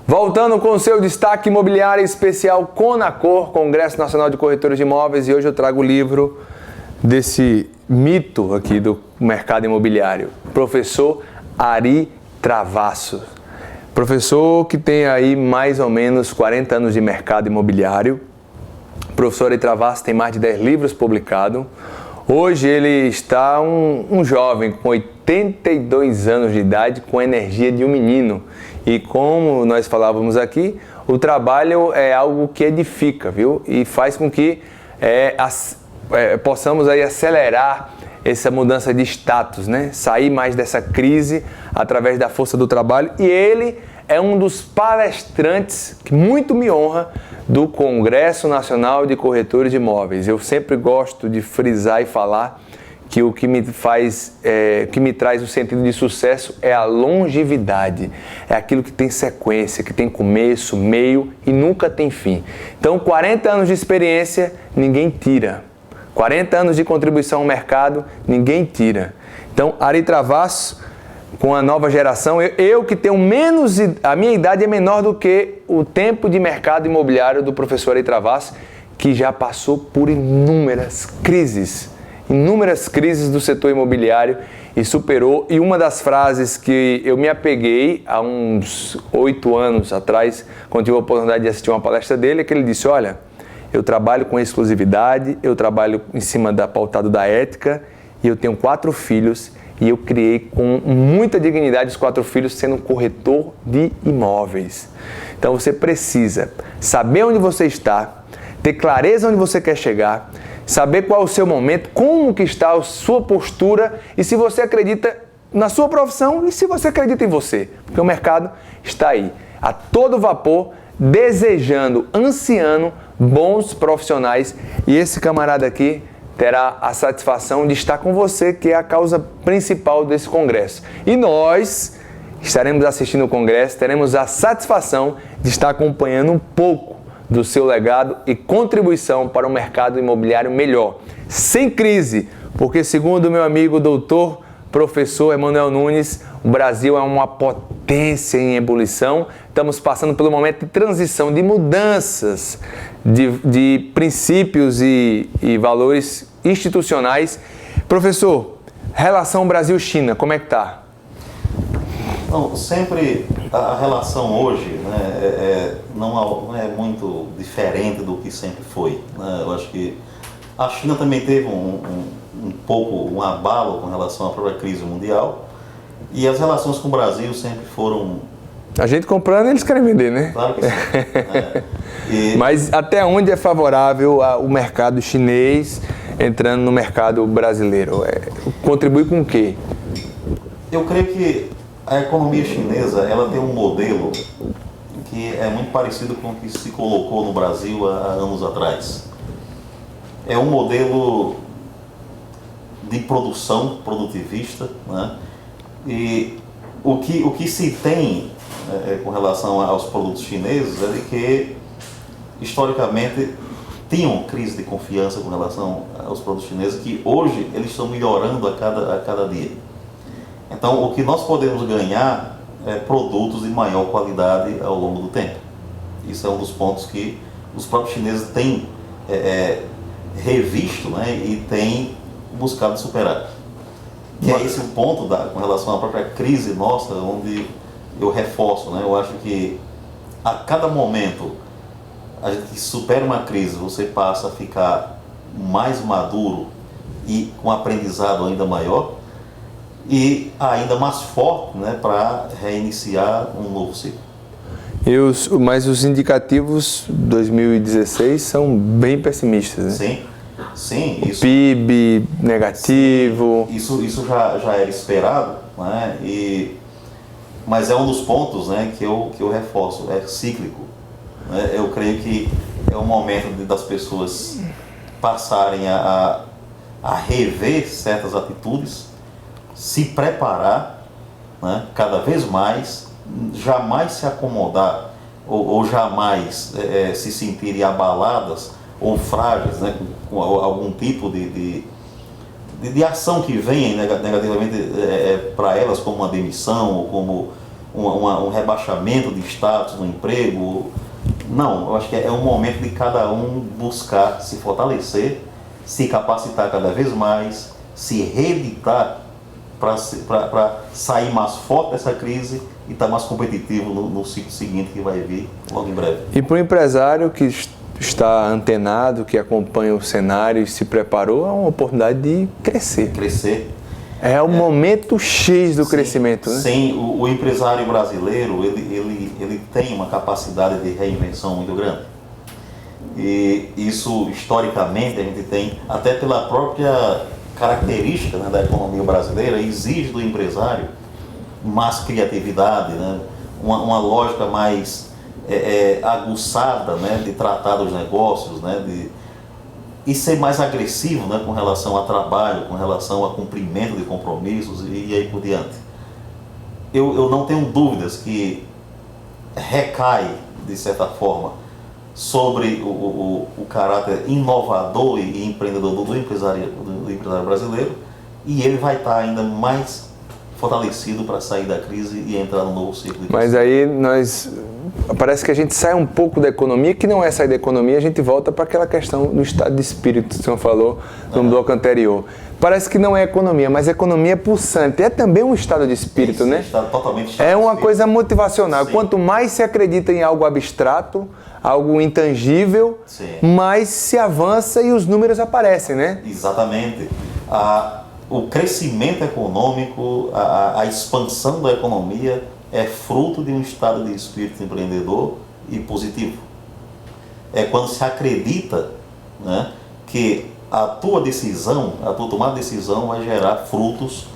Voltando com o seu destaque imobiliário especial Conacor, Congresso Nacional de Corretores de Imóveis, e hoje eu trago o livro desse mito aqui do mercado imobiliário, professor Ari Travassos. Professor que tem aí mais ou menos 40 anos de mercado imobiliário. O professor Ari Travassos tem mais de 10 livros publicados. Hoje ele está um jovem com 82 anos de idade, com a energia de um menino. E como nós falávamos aqui, o trabalho é algo que edifica, viu? E faz com que possamos aí acelerar essa mudança de status, né? Sair mais dessa crise através da força do trabalho. E ele é um dos palestrantes que muito me honra do Congresso Nacional de Corretores de Imóveis. Eu sempre gosto de frisar e falar que o que me traz o sentido de sucesso é a longevidade, é aquilo que tem sequência, que tem começo, meio e nunca tem fim. Então, 40 anos de experiência, ninguém tira. 40 anos de contribuição ao mercado, ninguém tira. Então, Ari Travassos, com a nova geração, eu que tenho menos, a minha idade é menor do que o tempo de mercado imobiliário do professor Ari Travassos, que já passou por inúmeras crises do setor imobiliário e superou. E uma das frases que eu me apeguei há uns 8 anos atrás, quando tive a oportunidade de assistir uma palestra dele, é que ele disse: olha, eu trabalho com exclusividade, eu trabalho em cima pautado da ética, e eu tenho 4 filhos, e eu criei com muita dignidade os 4 filhos sendo um corretor de imóveis. Então você precisa saber onde você está, ter clareza onde você quer chegar, saber qual é o seu momento, como que está a sua postura e se você acredita na sua profissão e se você acredita em você. Porque o mercado está aí, a todo vapor, desejando, ansiando bons profissionais. E esse camarada aqui terá a satisfação de estar com você, que é a causa principal desse congresso. E nós estaremos assistindo o congresso, teremos a satisfação de estar acompanhando um pouco do seu legado e contribuição para um mercado imobiliário melhor, sem crise, porque segundo o meu amigo doutor professor Emanuel Nunes, o Brasil é uma potência em ebulição. Estamos passando pelo momento de transição, de mudanças de princípios e valores institucionais. Professor, relação Brasil-China, como é que está? Não, sempre a relação hoje, né, não é muito diferente do que sempre foi, né? Eu acho que a China também teve um pouco um abalo com relação à própria crise mundial, e as relações com o Brasil sempre foram... A gente comprando, eles querem vender, né? Claro que sim. Mas até onde é favorável o mercado chinês entrando no mercado brasileiro? Contribui com o quê? Eu creio que a economia chinesa, ela tem um modelo que é muito parecido com o que se colocou no Brasil há anos atrás. É um modelo de produção, produtivista, né? E o que se tem com relação aos produtos chineses é de que, historicamente, tinham crise de confiança com relação aos produtos chineses, que hoje eles estão melhorando a cada dia. Então, o que nós podemos ganhar é produtos de maior qualidade ao longo do tempo. Isso é um dos pontos que os próprios chineses têm revisto, né, e têm buscado superar. Que é esse o ponto com relação à própria crise nossa, onde eu reforço, né, eu acho que a cada momento a gente supera uma crise, você passa a ficar mais maduro e com aprendizado ainda maior, e ainda mais forte, né, para reiniciar um novo ciclo. Mas os indicativos 2016 são bem pessimistas, né? Sim. O PIB negativo. Sim, isso já era esperado, né? Mas é um dos pontos, né, que eu reforço, é cíclico, né? Eu creio que é um momento das pessoas passarem a rever certas atitudes, se preparar, né, cada vez mais, jamais se acomodar ou jamais se sentirem abaladas ou frágeis, né, com algum tipo de ação que venha negativamente para elas, como uma demissão ou como um rebaixamento de status no emprego. Não, eu acho que é um momento de cada um buscar se fortalecer, se capacitar cada vez mais, se reeditar para sair mais forte dessa crise e estar mais competitivo no ciclo seguinte que vai vir logo em breve. E para o empresário que está antenado, que acompanha o cenário e se preparou, é uma oportunidade de crescer. Crescer. É o momento X do crescimento, né? Sim, o empresário brasileiro, ele tem uma capacidade de reinvenção muito grande. E isso, historicamente, a gente tem, até pela própria característica, né, da economia brasileira, exige do empresário mais criatividade, né? Uma lógica mais aguçada, né, de tratar dos negócios, né, e ser mais agressivo, né, com relação a trabalho, com relação a cumprimento de compromissos e aí por diante. Eu não tenho dúvidas que recai, de certa forma, sobre o caráter inovador e empreendedor do empresário brasileiro, e ele vai estar ainda mais fortalecido para sair da crise e entrar no novo ciclo de crise. Mas aí parece que a gente sai um pouco da economia, que não é sair da economia, a gente volta para aquela questão do estado de espírito que o senhor falou no bloco anterior. Parece que não é economia, mas economia é pulsante, é também um estado de espírito, né? Estado totalmente é uma coisa motivacional. Sim. Quanto mais se acredita em algo abstrato, algo intangível, sim, mais se avança e os números aparecem, né? Exatamente. O crescimento econômico, a expansão da economia é fruto de um estado de espírito empreendedor e positivo. É quando se acredita, né, que a tua decisão, a tua tomada de decisão vai gerar frutos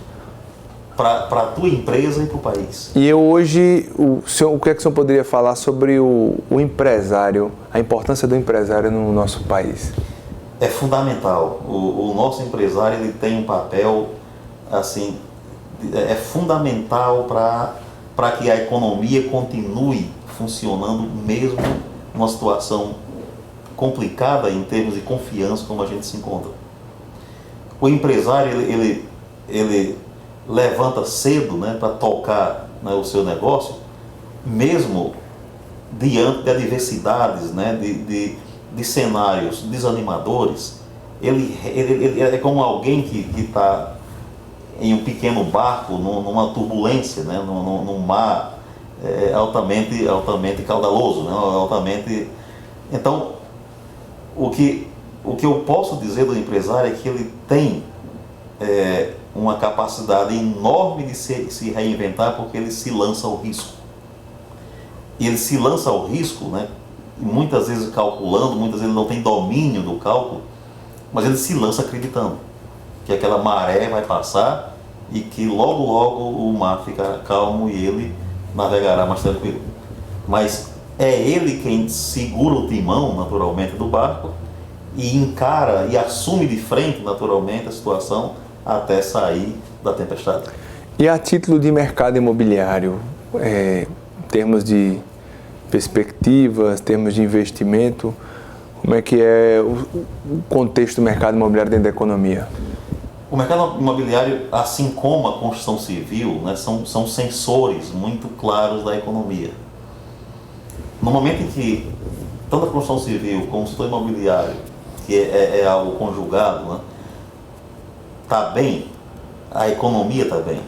para a tua empresa e para o país. E hoje, o que é que o senhor poderia falar sobre o empresário, a importância do empresário no nosso país? É fundamental. O nosso empresário, ele tem um papel, assim, é fundamental para que a economia continue funcionando mesmo numa situação complicada em termos de confiança como a gente se encontra. O empresário, ele levanta cedo, né, para tocar, né, o seu negócio, mesmo diante de adversidades, né, de cenários desanimadores. Ele é como alguém que está em um pequeno barco, numa turbulência, né, num mar altamente caudaloso, né, altamente... Então, o que eu posso dizer do empresário é que ele tem uma capacidade enorme de se reinventar, porque ele se lança ao risco. E ele se lança ao risco, né, muitas vezes calculando, muitas vezes ele não tem domínio do cálculo, mas ele se lança acreditando que aquela maré vai passar e que logo o mar ficará calmo e ele navegará mais tranquilo. Mas é ele quem segura o timão, naturalmente, do barco e encara e assume de frente, naturalmente, a situação até sair da tempestade. E a título de mercado imobiliário, em termos de perspectivas, termos de investimento, como é que é o contexto do mercado imobiliário dentro da economia? O mercado imobiliário, assim como a construção civil, né, são sensores muito claros da economia. No momento em que tanto a construção civil como o setor imobiliário, que é algo conjugado, né, está bem, a economia está bem.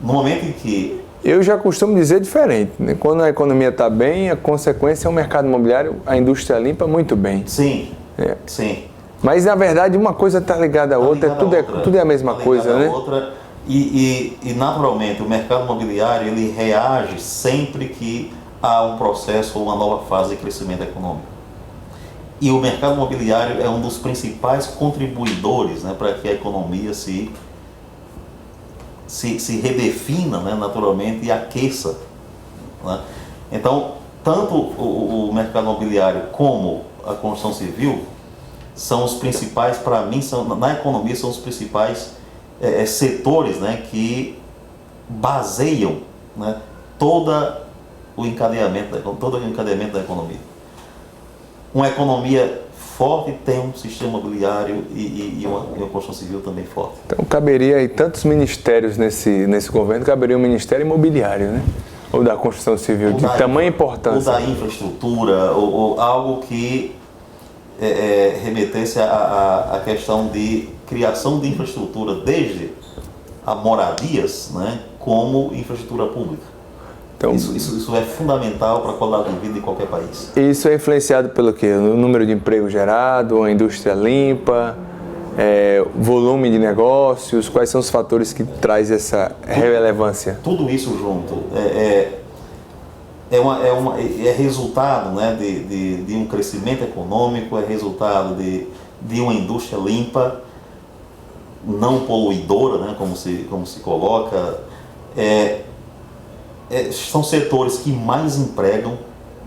No momento em que... Eu já costumo dizer diferente, né? Quando a economia está bem, a consequência é o mercado imobiliário, a indústria limpa muito bem. Sim, sim. Mas, na verdade, uma coisa está ligada à outra, tudo é a mesma coisa, né? Outra, e, naturalmente, o mercado imobiliário, ele reage sempre que há um processo ou uma nova fase de crescimento econômico. E o mercado imobiliário é um dos principais contribuidores, né, para que a economia se redefina, né, naturalmente, e aqueça, né? Então, tanto o mercado imobiliário como a construção civil são os principais, para mim, na economia, são os principais setores, né, que baseiam, né, todo o encadeamento da economia. Uma economia forte tem um sistema imobiliário e uma construção civil também forte. Então caberia aí tantos ministérios nesse governo, caberia um ministério imobiliário, né? ou da construção civil, de tamanha importância. Ou da infraestrutura, ou algo que remetesse à questão de criação de infraestrutura, desde a moradias, né, como infraestrutura pública. Então, isso é fundamental para a qualidade de vida de qualquer país. Isso é influenciado pelo quê? O número de emprego gerado, a indústria limpa, volume de negócios, quais são os fatores que traz essa relevância? Tudo isso junto é resultado, né, de um crescimento econômico, é resultado de uma indústria limpa, não poluidora, né, como se coloca. São setores que mais empregam,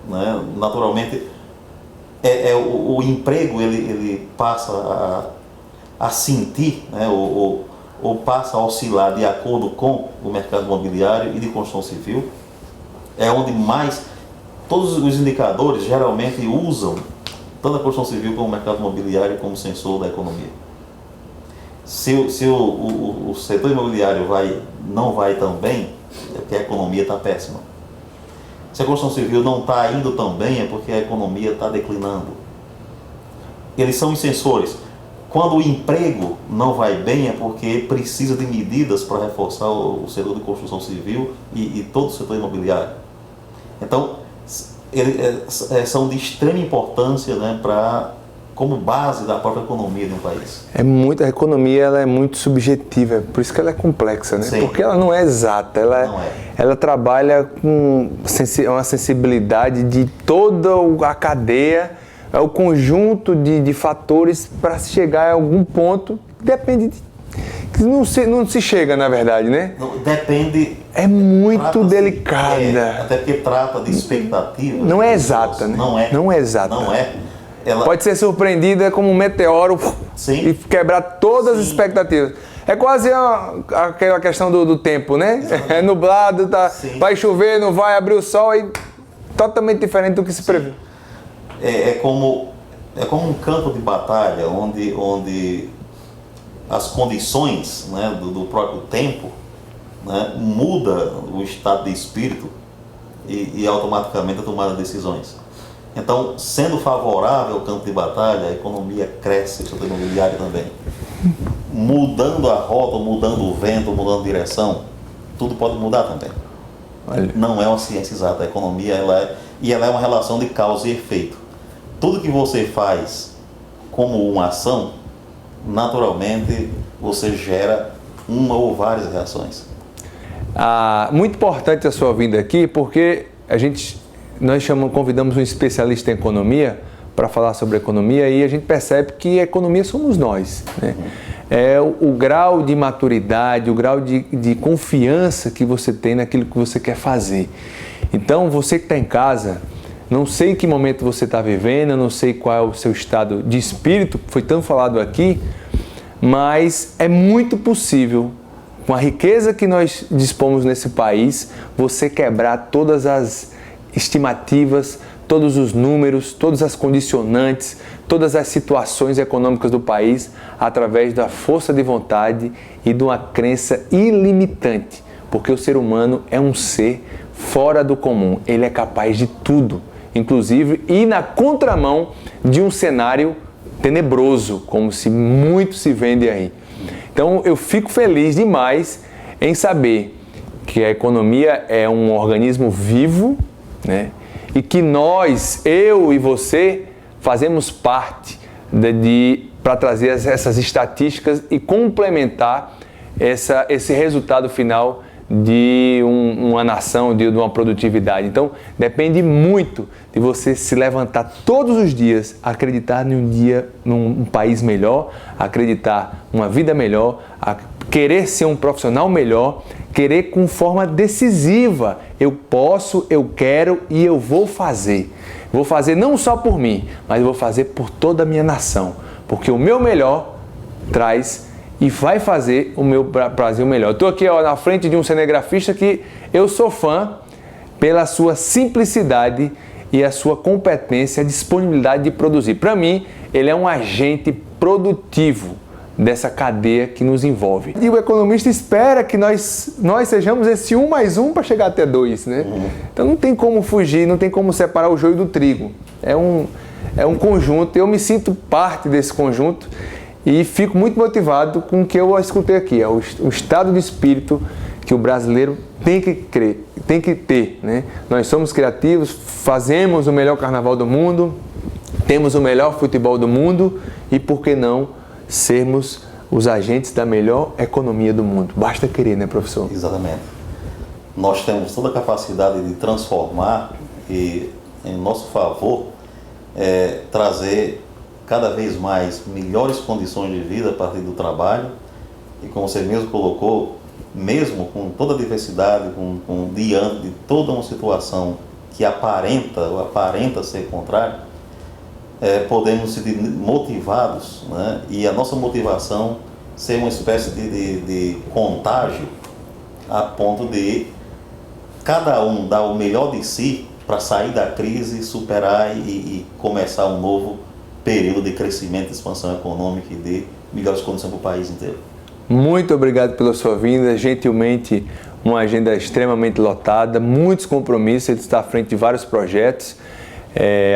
né? Naturalmente, o emprego ele passa a sentir, né, ou passa a oscilar de acordo com o mercado imobiliário e de construção civil. É onde mais todos os indicadores geralmente usam tanto a construção civil como o mercado imobiliário como sensor da economia. Se o setor imobiliário não vai tão bem, é porque a economia está péssima. Se a construção civil não está indo tão bem, é porque a economia está declinando. Eles são os sensores. Quando o emprego não vai bem, é porque precisa de medidas para reforçar o setor de construção civil e todo o setor imobiliário. Então, eles são de extrema importância, né, como base da própria economia de um país. A economia ela é muito subjetiva, por isso que ela é complexa, né? Sim. Porque ela não é exata, ela trabalha com uma sensibilidade de toda a cadeia, é o conjunto de fatores para se chegar a algum ponto, depende que não se chega, na verdade, né? Depende. É muito delicada. Até porque trata de expectativa. Não é exata, né? Não é exata. Não é. Pode ser surpreendida como um meteoro. Sim. E quebrar todas as expectativas. É quase aquela questão do tempo, né? Exatamente. É nublado, vai chover, não vai abrir o sol, e totalmente diferente do que se previu. É como um campo de batalha onde as condições, né, do próprio tempo, né, muda o estado de espírito e automaticamente a tomada de decisões. Então, sendo favorável ao campo de batalha, a economia cresce, o setor imobiliário também. Mudando a rota, mudando o vento, mudando a direção, tudo pode mudar também. Olha. Não é uma ciência exata. A economia ela é uma relação de causa e efeito. Tudo que você faz como uma ação, naturalmente você gera uma ou várias reações. Muito importante a sua vinda aqui, porque nós convidamos um especialista em economia para falar sobre economia, e a gente percebe que a economia somos nós, né? É o grau de maturidade, o grau de confiança que você tem naquilo que você quer fazer. Então, você que está em casa, não sei em que momento você está vivendo, não sei qual é o seu estado de espírito, foi tão falado aqui, mas é muito possível, com a riqueza que nós dispomos nesse país, você quebrar todas as estimativas, todos os números, todas as condicionantes, todas as situações econômicas do país através da força de vontade e de uma crença ilimitante, porque o ser humano é um ser fora do comum, ele é capaz de tudo, inclusive ir na contramão de um cenário tenebroso, como muito se vende aí. Então eu fico feliz demais em saber que a economia é um organismo vivo, né? E que nós, eu e você, fazemos parte para trazer essas estatísticas e complementar esse resultado final de uma nação, de uma produtividade. Então, depende muito de você se levantar todos os dias, acreditar num país melhor, acreditar numa vida melhor, querer ser um profissional melhor, querer com forma decisiva. Eu posso, eu quero e eu vou fazer. Vou fazer não só por mim, mas vou fazer por toda a minha nação. Porque o meu melhor traz e vai fazer o meu Brasil melhor. Estou aqui na frente de um cinegrafista que eu sou fã pela sua simplicidade e a sua competência, a disponibilidade de produzir. Para mim, ele é um agente produtivo dessa cadeia que nos envolve. E o economista espera que nós sejamos esse 1 mais 1 para chegar até 2, né? Então não tem como fugir, não tem como separar o joio do trigo. É um conjunto, eu me sinto parte desse conjunto e fico muito motivado com o que eu escutei aqui, é o estado de espírito que o brasileiro tem que ter, né? Nós somos criativos, fazemos o melhor carnaval do mundo, temos o melhor futebol do mundo e por que não sermos os agentes da melhor economia do mundo? Basta querer, né, professor? Exatamente. Nós temos toda a capacidade de transformar e, em nosso favor, trazer cada vez mais melhores condições de vida a partir do trabalho e, como você mesmo colocou, mesmo com toda a diversidade, diante de toda uma situação que aparenta ser contrária, podemos ser motivados, né? E a nossa motivação ser uma espécie de contágio a ponto de cada um dar o melhor de si para sair da crise, superar e começar um novo período de crescimento e expansão econômica e de melhores condições para o país inteiro. Muito obrigado pela sua vinda, gentilmente uma agenda extremamente lotada, muitos compromissos, ele está à frente de vários projetos,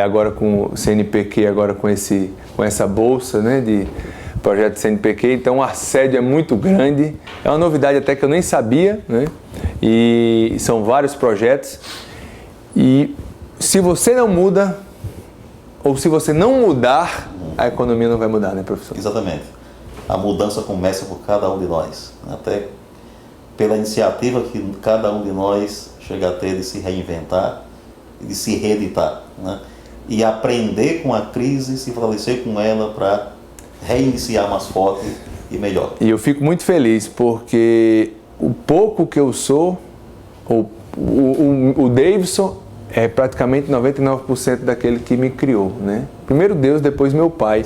agora com o CNPq, agora com essa bolsa, né, de projeto CNPq, então o assédio é muito grande, é uma novidade até que eu nem sabia, né, e são vários projetos, e se você não muda, ou se você não mudar, a economia não vai mudar, né, professor? Exatamente. A mudança começa por cada um de nós, até pela iniciativa que cada um de nós chega a ter de se reinventar, de se reeditar, né? E aprender com a crise, se fortalecer com ela para reiniciar mais forte e melhor. E eu fico muito feliz porque o pouco que eu sou, o Davidson é praticamente 99% daquele que me criou, né? Primeiro Deus, depois meu pai.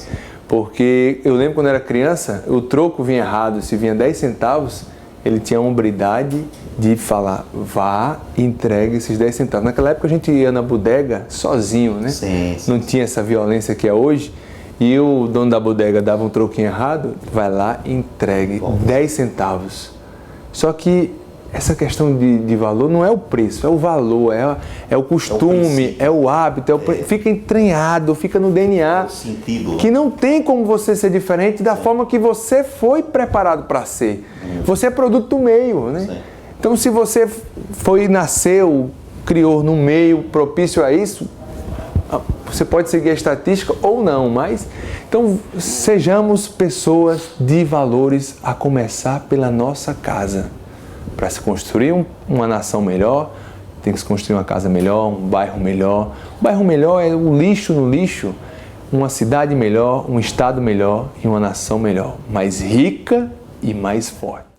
Porque eu lembro quando eu era criança, o troco vinha errado, se vinha 10 centavos, ele tinha a hombridade de falar, vá e entregue esses 10 centavos. Naquela época a gente ia na bodega sozinho, né? Sim. Não tinha essa violência que é hoje. E o dono da bodega dava um troquinho errado, vai lá e entregue 10 centavos. Só que essa questão de valor não é o preço, é o valor, é o costume, é o hábito, fica entranhado, fica no DNA, sentido, que não tem como você ser diferente da forma que você foi preparado para ser. Você é produto do meio, né? Sim. Então, se você nasceu, criou num meio propício a isso, você pode seguir a estatística ou não, mas então sejamos pessoas de valores, a começar pela nossa casa. Para se construir uma nação melhor, tem que se construir uma casa melhor, um bairro melhor. Um bairro melhor é o lixo no lixo, uma cidade melhor, um estado melhor e uma nação melhor, mais rica e mais forte.